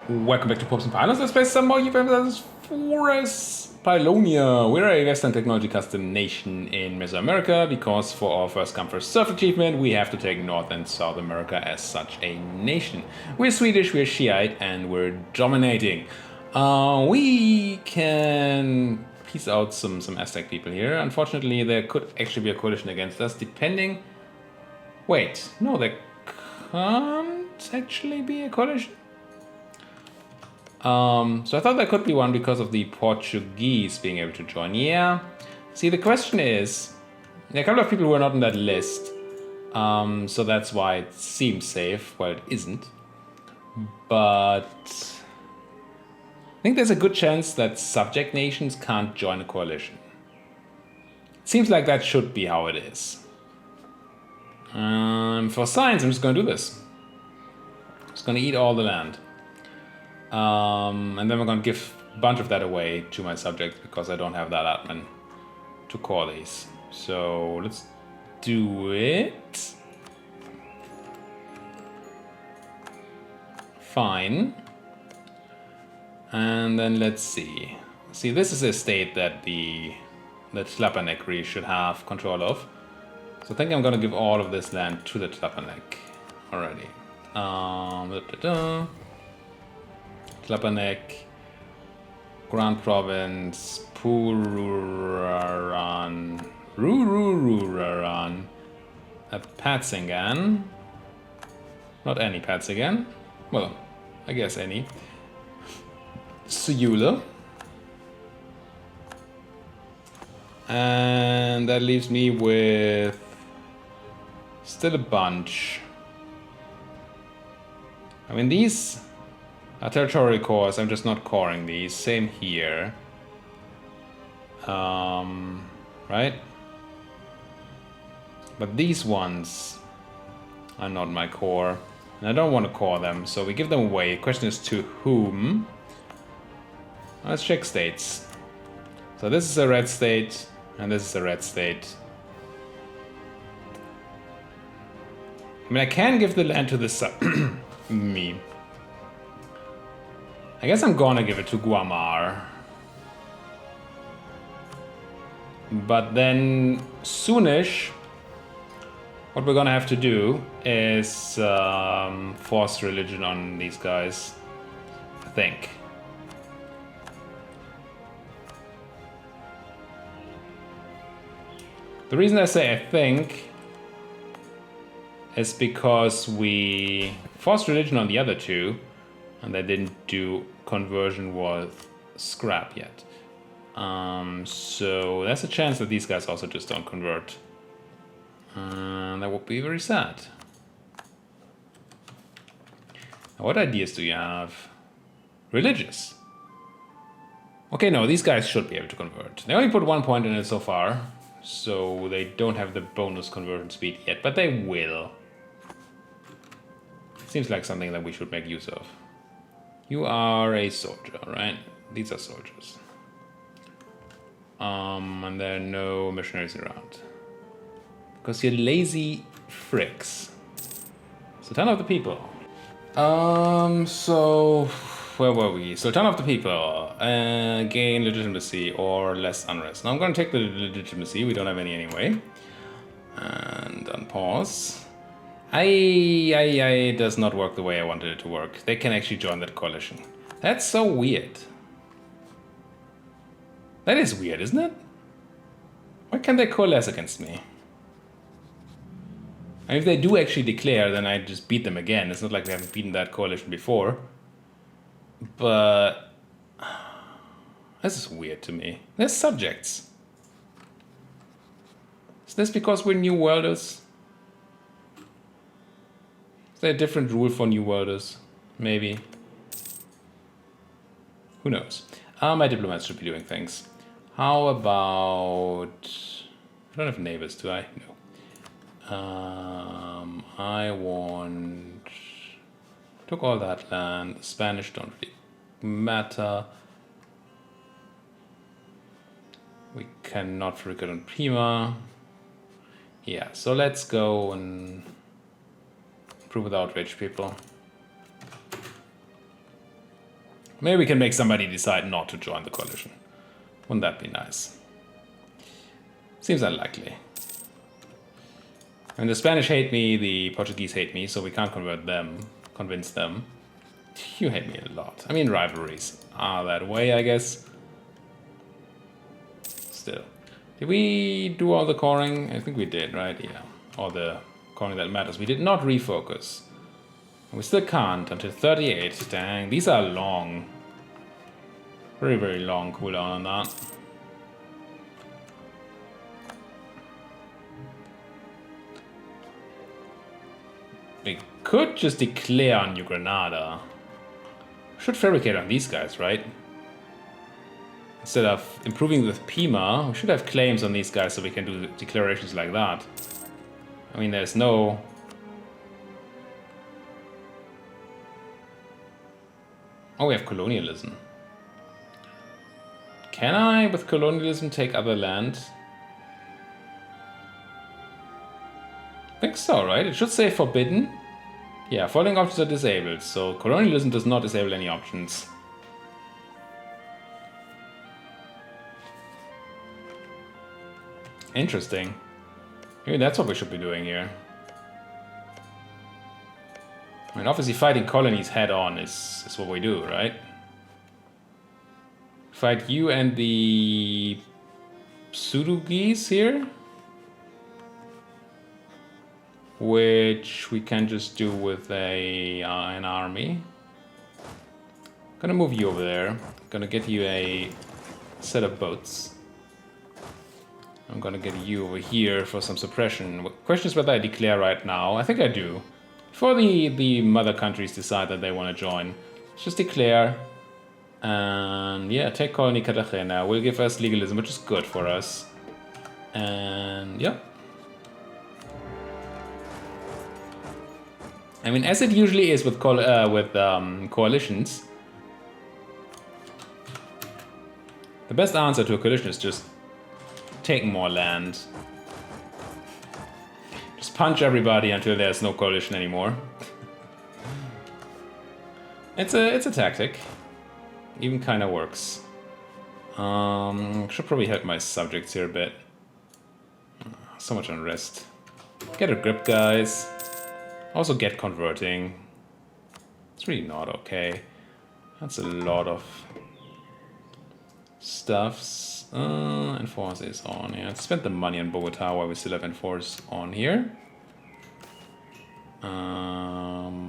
Welcome back to Popes and Pilots. Let's play some more EUIV Universalis for Pylonia. We're a Western technology custom nation in Mesoamerica because for our first come first serve achievement we have to take North and South America as such a nation. We're Swedish, we're Shiite, and we're dominating. We can piece out some Aztec people here. Unfortunately, there could actually be a coalition against us, depending. Wait, no, there can't actually be a coalition. So I thought there could be one because of the Portuguese being able to join. Yeah. See, the question is, there are a couple of people who are not on that list. So that's why it seems safe. Well, it isn't. But I think there's a good chance that subject nations can't join a coalition. It seems like that should be how it is. For science, I'm just going to do this. I'm just going to eat all the land. And then we're going to give a bunch of that away to my subjects because I don't have that admin to core these. So let's do it. Fine. And then let's see. See, this is a state that Tlapanek should have control of. So I think I'm going to give all of this land to the Tlapanek already. Tlapanek, Grand Province, Puraran, Ruraran, Patsingan, not any Patsingan, well, I guess any, Suyula, and that leaves me with still a bunch. I mean, these are territorial cores. I'm just not coring these. Same here. Right? But these ones are not my core. And I don't want to core them, so we give them away. The question is to whom? Let's check states. So this is a red state, and this is a red state. I mean, I can give the land to the me. I guess I'm gonna give it to Guamar. But then, soonish, what we're gonna have to do is force religion on these guys, I think. The reason I say I think is because we forced religion on the other two, and they didn't do conversion worth scrap yet. So there's a chance that these guys also just don't convert. That would be very sad. Now, what ideas do you have? Religious. Okay, no, these guys should be able to convert. They only put 1 point in it so far, so they don't have the bonus conversion speed yet, but they will. Seems like something that we should make use of. You are a soldier, right? These are soldiers. And there are no missionaries around. Because you're lazy fricks. So turn off the people. So where were we? So turn off the people. Gain legitimacy or less unrest. Now I'm going to take the legitimacy. We don't have any anyway. And unpause. It does not work the way I wanted it to work. They can actually join that coalition. That's so weird. That is weird, isn't it? Why can't they coalesce against me? And if they do actually declare, then I just beat them again. It's not like we haven't beaten that coalition before. But this is weird to me. They're subjects. Is this because we're New Worlders? Is there a different rule for New Worlders? Maybe. Who knows? My diplomats should be doing things. How about... I don't have neighbors, do I? No. I want... Took all that land. The Spanish don't really matter. We cannot forget on Prima. Yeah, so let's go and... Prove without rich people. Maybe we can make somebody decide not to join the coalition. Wouldn't that be nice? Seems unlikely. And the Spanish hate me, the Portuguese hate me, so we can't convince them. You hate me a lot. I mean, rivalries are that way, I guess. Still. Did we do all the coring? I think we did, right? Yeah. All the coring that matters. We did not refocus. We still can't until 38. Dang, these are long. Very, very long cooldown on that. We could just declare on New Granada. Should fabricate on these guys, right? Instead of improving with Pima, we should have claims on these guys so we can do declarations like that. I mean, there's no... Oh, we have colonialism. Can I, with colonialism, take other land? I think so, right? It should say forbidden. Yeah, following options are disabled, so colonialism does not disable any options. Interesting. Maybe that's what we should be doing here. I mean, obviously fighting colonies head on is what we do, right? Fight you and the Sudugis here. Which we can just do with an army. Gonna move you over there. Gonna get you a set of boats. I'm gonna get you over here for some suppression. Question is whether I declare right now. I think I do. Before the mother countries decide that they want to join, let's just declare. And yeah, take colony Cartagena will give us legalism, which is good for us. And yeah. I mean, as it usually is with coalitions, the best answer to a coalition is just take more land. Just punch everybody until there's no coalition anymore. It's a tactic. Even kind of works. Should probably help my subjects here a bit. So much unrest. Get a grip, guys. Also get converting. It's really not okay. That's a lot of stuffs. Enforce is on. Yeah, let's spend the money on Bogota while we still have Enforce on here. My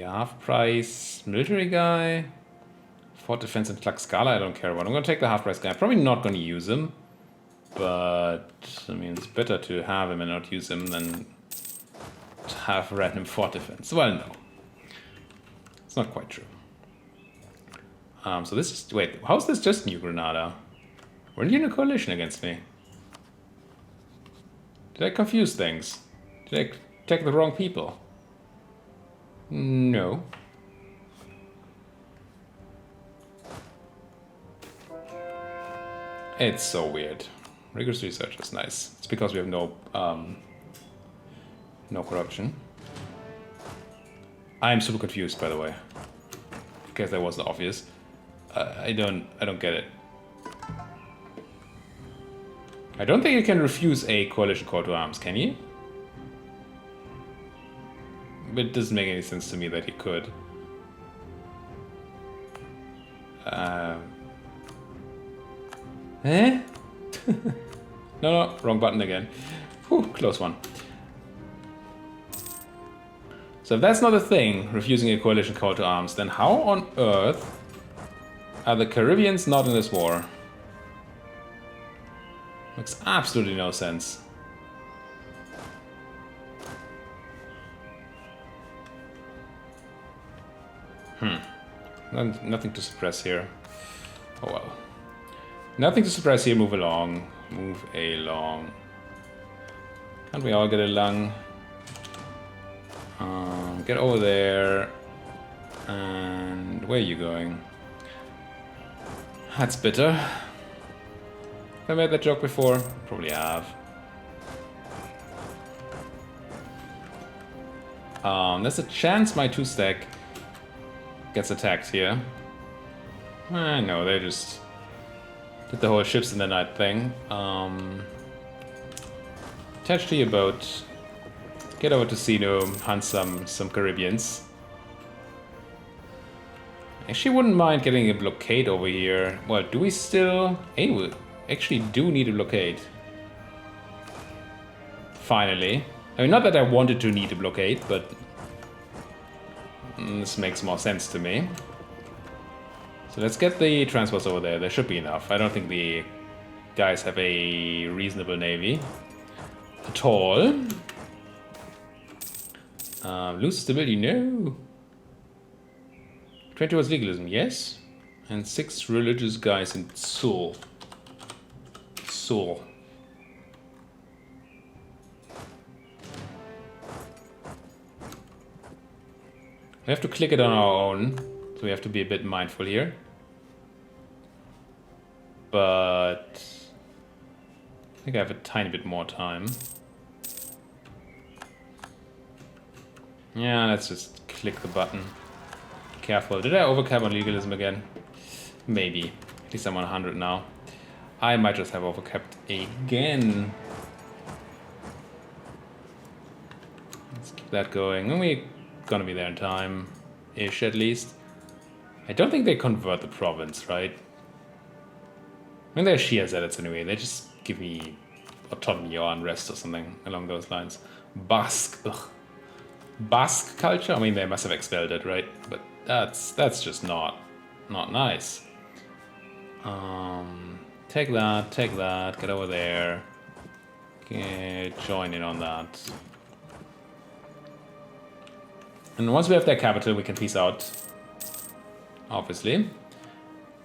half-price military guy. Fort defense and Tlaxcala I don't care about. I'm gonna take the half-price guy. I'm probably not gonna use him. But, I mean, it's better to have him and not use him than to have random fort defense. Well, no. It's not quite true. So this is... Wait, how's this just New Granada? Weren't you in a coalition against me? Did I confuse things? Did I take the wrong people? No. It's so weird. Rigorous research is nice. It's because we have no corruption. I'm super confused, by the way. In case that wasn't obvious. I don't get it. I don't think you can refuse a coalition call to arms, can you? But it doesn't make any sense to me that you could. Eh? No, wrong button again. Whew, close one. So if that's not a thing, refusing a coalition call to arms, then how on earth are the Caribbeans not in this war? Makes absolutely no sense. Nothing to suppress here. Oh well. Nothing to suppress here, move along. Move along. Can't we all get along? Get over there. And where are you going? That's bitter. Have I made that joke before? Probably have. There's a chance my 2-stack gets attacked here. No, they just did the whole ships in the night thing. Attach to your boat. Get over to Sino, hunt some Caribbeans. Actually wouldn't mind getting a blockade over here. Well, do we still... Hey, we actually do need a blockade. Finally. I mean, not that I wanted to need a blockade, but... this makes more sense to me. So let's get the transports over there. There should be enough. I don't think the guys have a reasonable navy at all. Lose stability, no. 20 was legalism, yes. And 6 religious guys in Seoul. Seoul. We have to click it on our own, so we have to be a bit mindful here. But I think I have a tiny bit more time. Yeah, let's just click the button. Careful. Did I overcap on legalism again? Maybe. At least I'm on 100 now. I might just have overcapped again. Let's keep that going. And we're gonna be there in time-ish at least. I don't think they convert the province, right? When they're Shia zealots anyway, they just give me autonomy or unrest or something along those lines. Basque. Ugh. Basque culture? I mean, they must have expelled it, right? But that's just not nice. Take that, get over there. Join in on that. And once we have their capital, we can peace out. Obviously.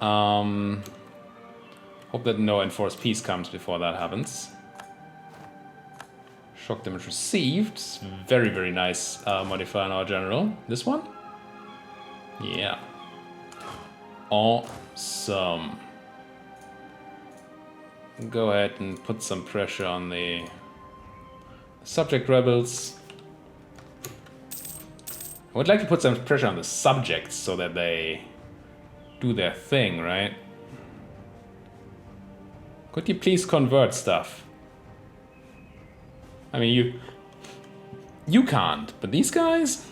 Hope that no enforced peace comes before that happens. Shock damage received. Very, very nice modifier on our general. This one? Yeah. Awesome. Go ahead and put some pressure on the subject rebels. I would like to put some pressure on the subjects so that they do their thing, right? Could you please convert stuff? I mean, you can't, but these guys?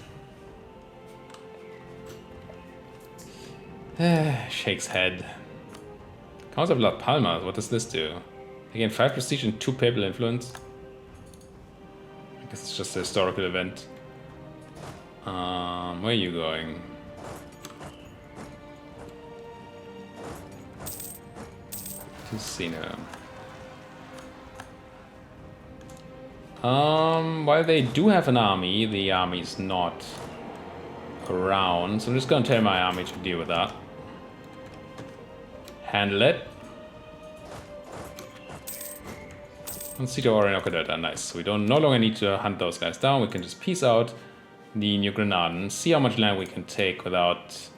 Shakes head. Council of La Palma, what does this do? Again, 5 prestige and 2 papal influence. I guess it's just a historical event. Where are you going? Casino. While they do have an army, the army's not around, so I'm just gonna tell my army to deal with that. Handle it. Concito Orinoco Delta, nice. So we no longer need to hunt those guys down, we can just peace out the New Grenadans, see how much land we can take without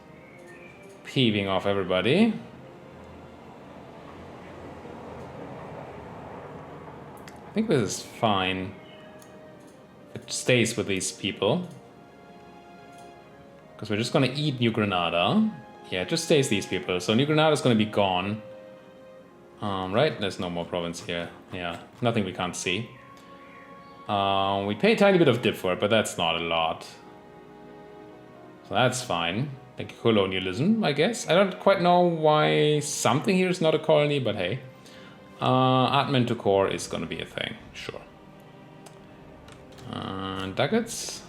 peeving off everybody. I think this is fine. It stays with these people. Because we're just gonna eat New Granada. Yeah, it just stays these people. So New Granada is gonna be gone. Right? There's no more province here. Yeah, nothing we can't see. We pay a tiny bit of dip for it, but that's not a lot. So that's fine. Like colonialism, I guess. I don't quite know why something here is not a colony, but hey. Admin to core is gonna be a thing, sure. Ducats?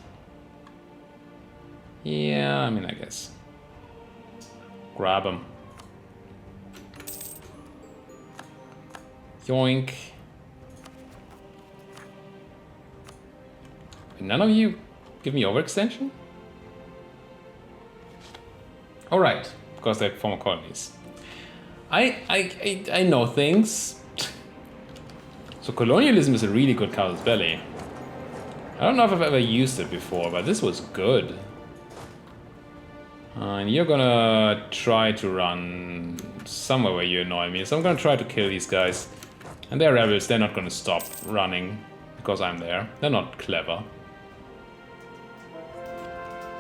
Yeah, I mean, I guess. Grab them. Yoink. None of you give me overextension? Alright, because they're former colonies. I know things. So colonialism is a really good casus belli. I don't know if I've ever used it before, but this was good. And you're gonna try to run somewhere where you annoy me. So I'm gonna try to kill these guys. And they're rebels, they're not gonna stop running because I'm there. They're not clever.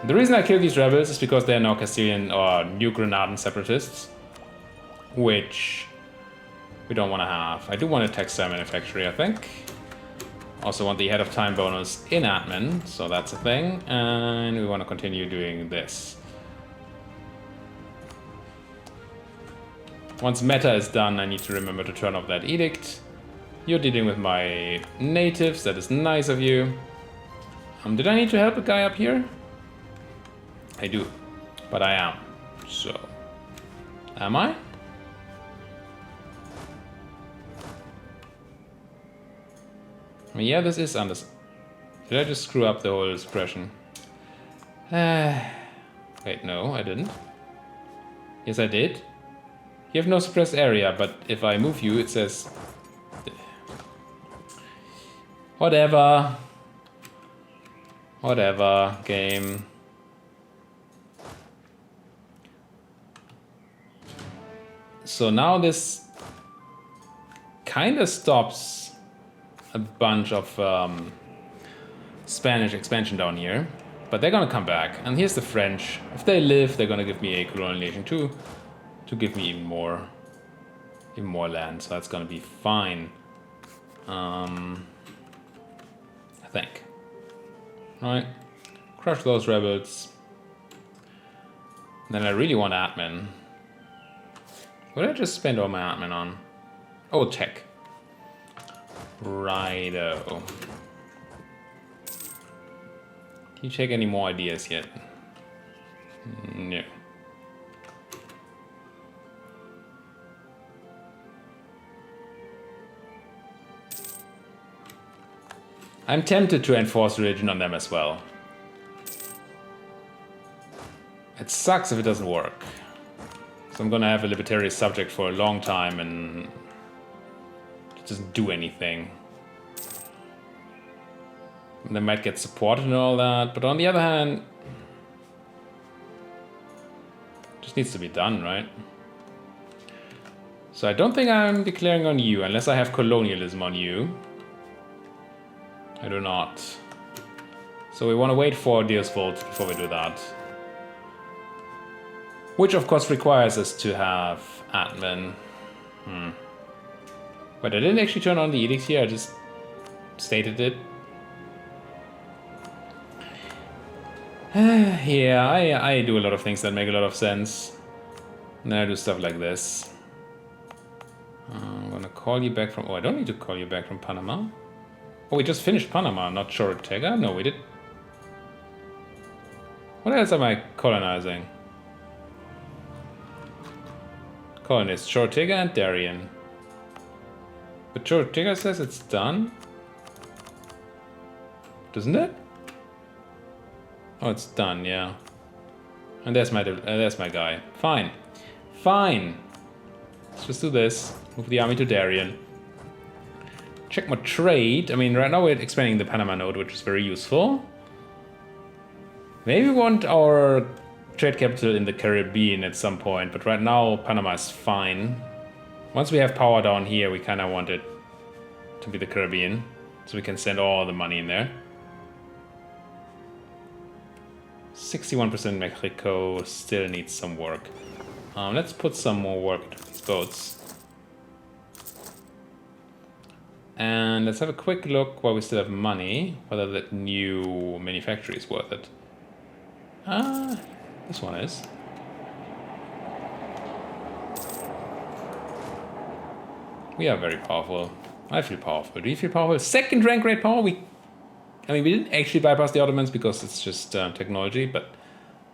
The reason I kill these rebels is because they are now Castilian or New Granadan separatists, which we don't want to have. I do want a textile manufactory, I think. Also want the ahead of time bonus in admin, so that's a thing. And we want to continue doing this. Once meta is done, I need to remember to turn off that edict. You're dealing with my natives, that is nice of you. Did I need to help a guy up here? I do, but I am. So, am I? I mean, yeah, this is under... Did I just screw up the whole suppression? Wait, no, I didn't. Yes, I did. You have no suppressed area, but if I move you, it says... Whatever. Whatever, game. So now this kind of stops a bunch of Spanish expansion down here. But they're gonna come back. And here's the French. If they live, they're gonna give me a colonial nation too. To give me even more land. So that's gonna be fine. I think. Right. Crush those rebels. Then I really want admin. What did I just spend all my admin on? Oh, tech. Righto. Can you check any more ideas yet? No. I'm tempted to enforce religion on them as well. It sucks if it doesn't work. So I'm gonna have a libertarian subject for a long time and it doesn't do anything. They might get supported and all that, but on the other hand, it just needs to be done, right? So I don't think I'm declaring on you, unless I have colonialism on you. I do not. So we want to wait for Deus Vult before we do that. Which of course requires us to have admin. But I didn't actually turn on the edict here, I just stated it. Yeah, I do a lot of things that make a lot of sense. And then I do stuff like this. I'm gonna call you back from... Oh, I don't need to call you back from Panama. Oh, we just finished Panama, not Chorotega? No, we did... What else am I colonizing? Colonists, Chorotega and Darien. But Chorotega says it's done? Doesn't it? Oh, it's done, yeah. And there's my guy. Fine. Fine. Let's just do this. Move the army to Darien. Check my trade. I mean, right now we're expanding the Panama node, which is very useful. Maybe we want our trade capital in the Caribbean at some point, but right now Panama is fine. Once we have power down here, we kind of want it to be the Caribbean, so we can send all the money in there. 61% Mexico still needs some work. Let's put some more work into these boats. And let's have a quick look while we still have money, whether that new manufacturer is worth it. This one is. We are very powerful. I feel powerful. Do you feel powerful? Second rank great power. I mean, we didn't actually bypass the Ottomans because it's just technology, but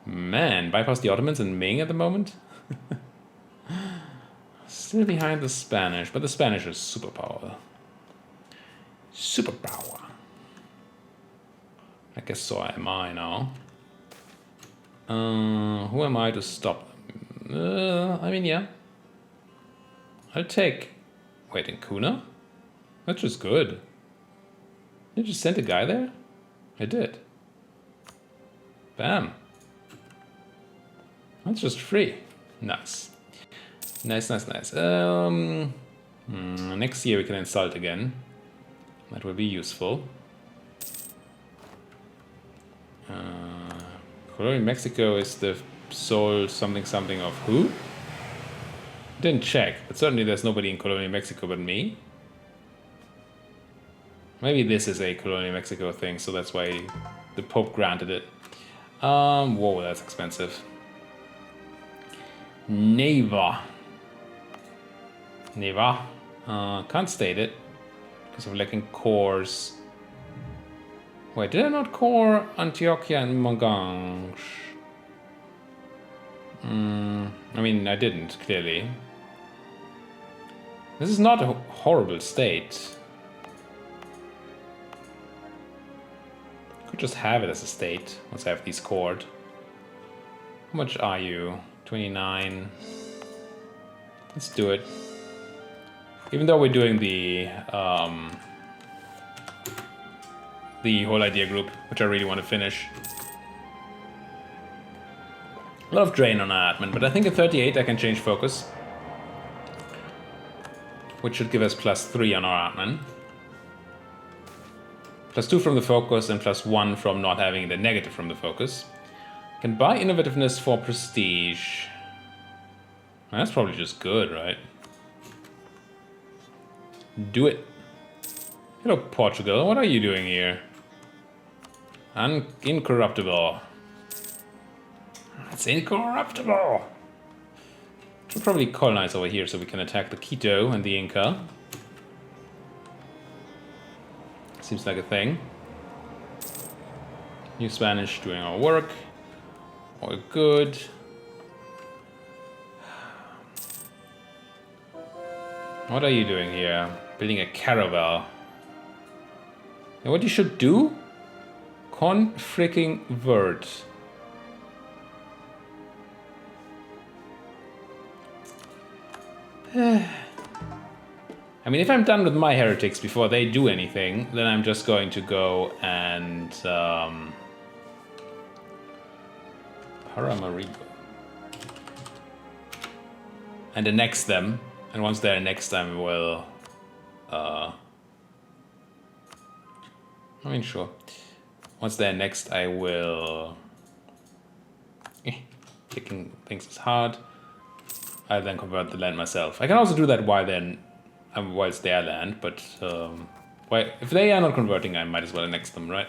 man, bypass the Ottomans and Ming at the moment? Still behind the Spanish, but the Spanish are superpower. Superpower. I guess so am I now. Who am I to stop them? I mean, yeah. I'll take... Wait, in Kuna? That's just good. Did you just send a guy there? I did. Bam. That's just free. Nice. Nice, nice, nice. Next year we can insult again. That will be useful. Colonia Mexico is the sole something of who? Didn't check, but certainly there's nobody in Colonia Mexico but me. Maybe this is a Colonia Mexico thing, so that's why the Pope granted it. Whoa, that's expensive. Neva. Can't state it because of lacking cores. Wait, did I not core Antioquia and Magange? I mean, I didn't, clearly. This is not a horrible state. Could just have it as a state once I have these cored. How much are you? 29. Let's do it. Even though we're doing the whole idea group, which I really want to finish. A lot of drain on our admin, but I think at 38 I can change focus, which should give us +3 on our admin. +2 from the focus and +1 from not having the negative from the focus. Can buy innovativeness for prestige. That's probably just good, right? Do it. Hello, Portugal. What are you doing here? Incorruptible. It's incorruptible. Should probably colonize over here so we can attack the Quito and the Inca. Seems like a thing. New Spanish doing our work. All good. What are you doing here? Building a caravel. And what you should do? Con-freaking-vert. I mean, if I'm done with my heretics before they do anything, then I'm just going to go and Paramaribo. And annex them. And once they're annexed, I will I mean, sure. Once they're next, I will... Clicking things is hard. I then convert the land myself. I can also do that while it's their land, but if they are not converting, I might as well annex them, right?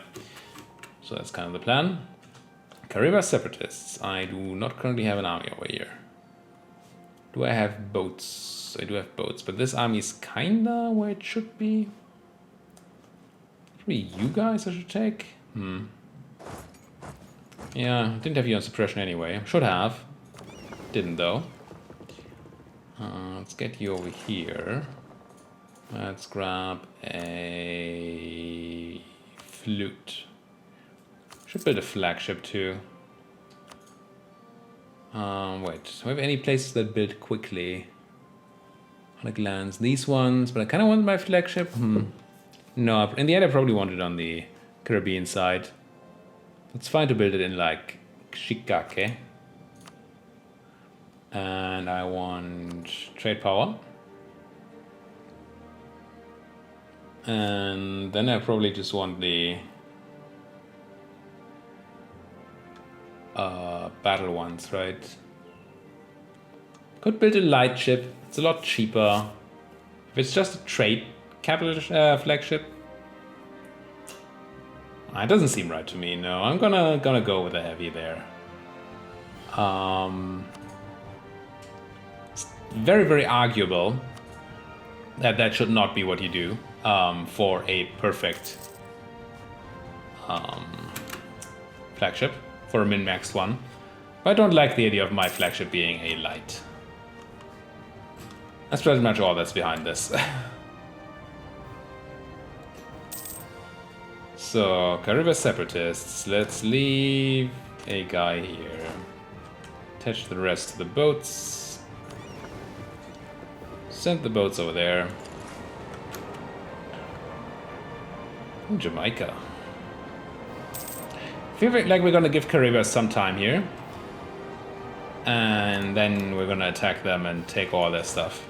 So that's kind of the plan. Caribbean Separatists. I do not currently have an army over here. Do I have boats? I do have boats, but this army is kinda where it should be. Probably you guys I should take. Yeah, didn't have you on suppression anyway. Should have. Didn't though. Let's get you over here. Let's grab a flute. Should build a flagship too. Wait, do we have any places that build quickly? On a glance, these ones, but I kind of want my flagship. No, in the end I probably want it on the Caribbean side. It's fine to build it in like Shikake. And I want trade power. And then I probably just want the battle ones, right? Could build a light ship. It's a lot cheaper. If it's just a trade capital flagship, it doesn't seem right to me. No, I'm gonna go with a heavy there. It's very, very arguable that should not be what you do for a perfect flagship, for a min-maxed one. But I don't like the idea of my flagship being a light. That's pretty much all that's behind this. So, Caribbean Separatists, let's leave a guy here. Attach the rest to the boats. Send the boats over there. Jamaica. I feel like we're gonna give Caribbean some time here. And then we're gonna attack them and take all their stuff.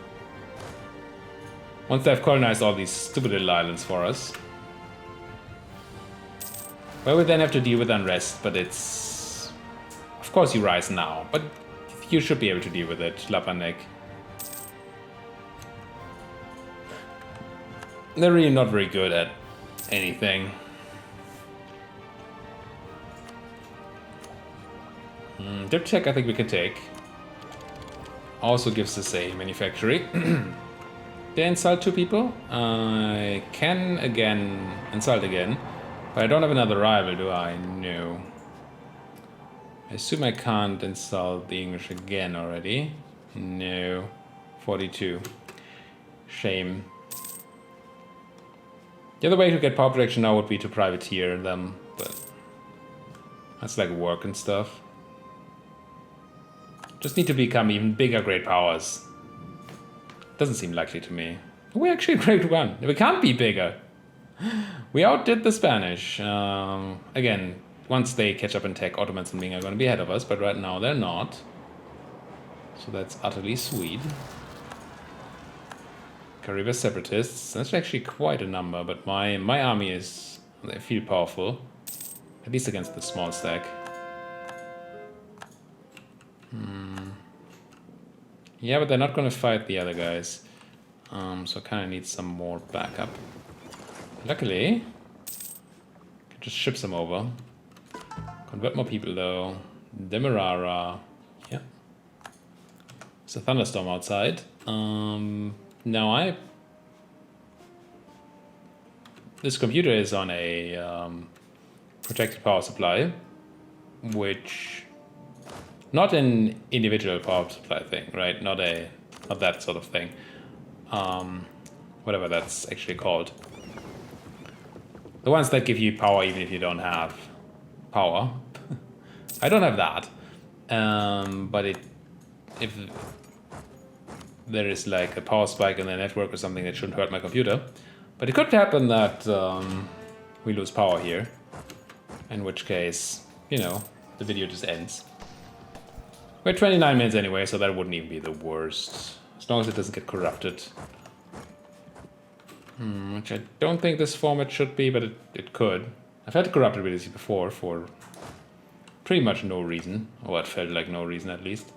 Once they've colonized all these stupid little islands for us. Well, we then have to deal with unrest, but it's course you rise now, but you should be able to deal with it, Lapanek. They're really not very good at anything. Dip check I think we can take. Also gives us a manufactory. Did I insult 2 people? I can again insult again. But I don't have another rival, do I? No. I assume I can't insult the English again already. No. 42. Shame. The other way to get power projection now would be to privateer them, but that's like work and stuff. Just need to become even bigger great powers. Doesn't seem likely to me. We're actually a great one. We can't be bigger. We outdid the Spanish. Again, once they catch up in tech, Ottomans and Ming are going to be ahead of us, but right now they're not. So that's utterly sweet. Caribe separatists. That's actually quite a number, but my army is... They feel powerful. At least against the small stack. Yeah, but they're not going to fight the other guys. So I kind of need some more backup. Luckily, I can just ship some over. Convert more people though. Demerara. Yeah. There's a thunderstorm outside. Now this computer is on a protected power supply, which not an individual power supply thing, right? Not that sort of thing. Whatever that's actually called. The ones that give you power even if you don't have power. I don't have that. But if there is like a power spike in the network or something that shouldn't hurt my computer. But it could happen that we lose power here. In which case, you know, the video just ends. We're at 29 minutes anyway, so that wouldn't even be the worst. As long as it doesn't get corrupted. Which I don't think this format should be, but it could. I've had corrupted ability before for pretty much no reason. Or what felt like no reason at least.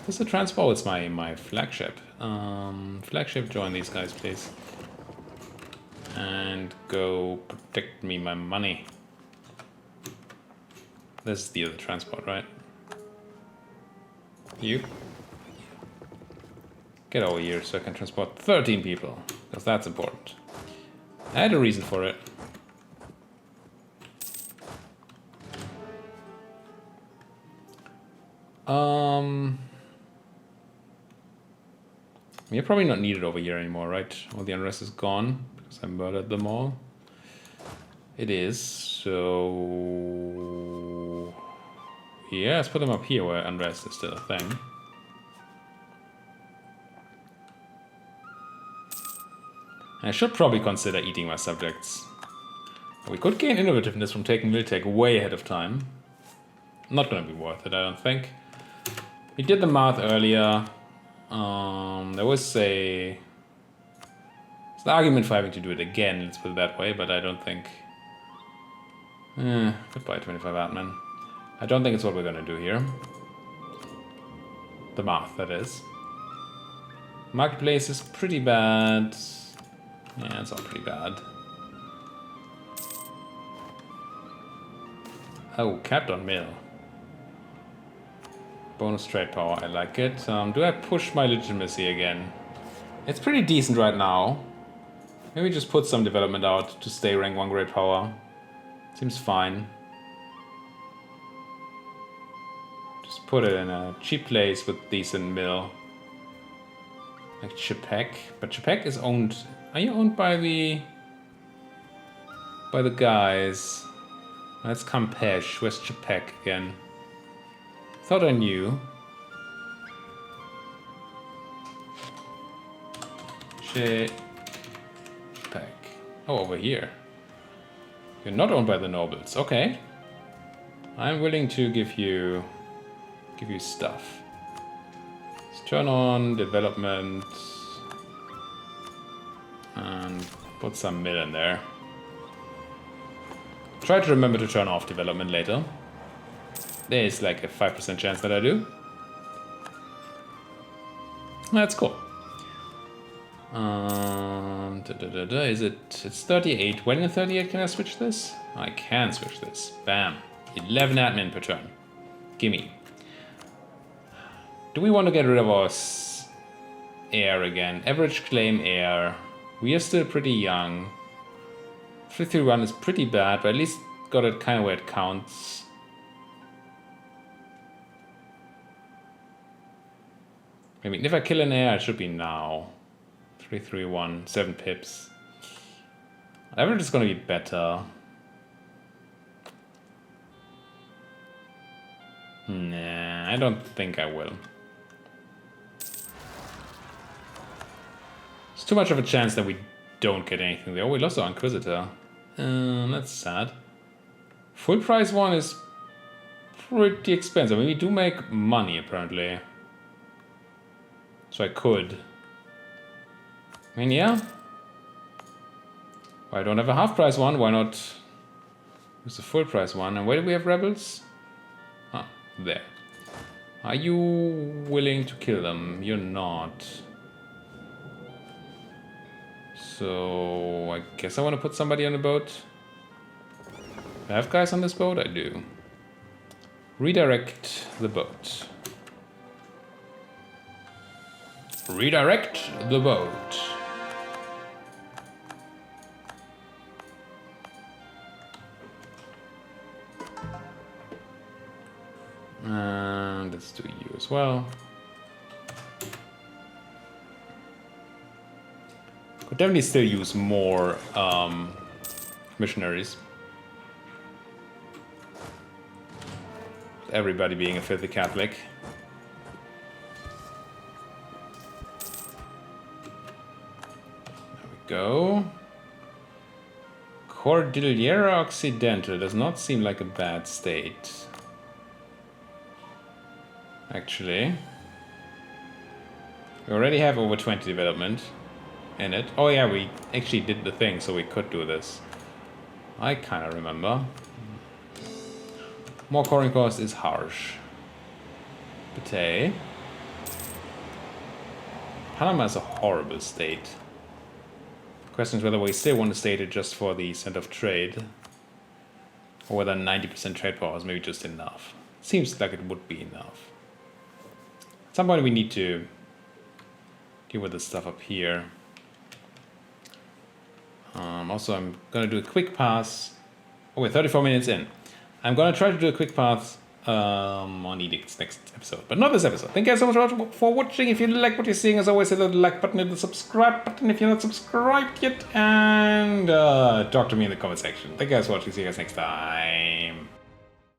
This is a transport, it's my flagship. Flagship, join these guys please. And go protect me my money. This is the other transport, right? You? Get over here so I can transport 13 people. Because that's important. I had a reason for it. You're probably not needed over here anymore, right? All the unrest is gone because I murdered them all. It is, so... Yeah, let's put them up here where unrest is still a thing. I should probably consider eating my subjects. We could gain innovativeness from taking Miltech way ahead of time. Not gonna be worth it, I don't think. We did the math earlier. There was an argument for having to do it again, let's put it that way, but I don't think... goodbye 25 Atman. I don't think it's what we're gonna do here. The math, that is. Marketplace is pretty bad. Yeah, it's all pretty bad. Oh, capped on mill. Bonus trade power, I like it. Do I push my legitimacy again? It's pretty decent right now. Maybe just put some development out to stay rank 1 great power. Seems fine. Just put it in a cheap place with decent mill. Like Chipek. But Chipek is owned... Are you owned by the guys? That's Campeche. Where's Chipek again? Thought I knew. Chipek. Oh, over here. You're not owned by the nobles. Okay. I'm willing to give you stuff. Let's turn on development. And put some mill in there. Try to remember to turn off development later. There's like a 5% chance that I do. That's cool. Is it? It's 38. When in 38 can I switch this? I can switch this. Bam. 11 admin per turn. Gimme. Do we want to get rid of our air again? Average claim air. We are still pretty young. 331 is pretty bad, but at least got it kind of where it counts. I mean, if I kill an air, it should be now. 331, 7 pips. Average is going to be better. Nah, I don't think I will. It's too much of a chance that we don't get anything there. Oh, we lost our Inquisitor. That's sad. Full price one is pretty expensive. I mean, we do make money, apparently. So I could. I mean, yeah. I don't have a half price one. Why not use the full price one? And where do we have rebels? Ah, there. Are you willing to kill them? You're not. So I guess I want to put somebody on the boat. Do I have guys on this boat? I do. Redirect the boat. Redirect the boat. And let's do you as well. Could definitely still use more missionaries. Everybody being a filthy Catholic. There we go. Cordillera Occidental does not seem like a bad state. Actually. We already have over 20 development in it. Oh yeah, we actually did the thing, so we could do this. I kind of remember. More coring cost is harsh. But hey. Panama is a horrible state. Question is whether we still want to state it just for the center of trade. Or whether 90% trade power is maybe just enough. Seems like it would be enough. At some point we need to deal with this stuff up here. Also, I'm going to do a quick pass. Oh, we're 34 minutes in. I'm going to try to do a quick pass on Edict's next episode, but not this episode. Thank you guys so much for watching. If you like what you're seeing, as always, hit the like button, hit the subscribe button if you're not subscribed yet, and talk to me in the comment section. Thank you guys for watching. See you guys next time.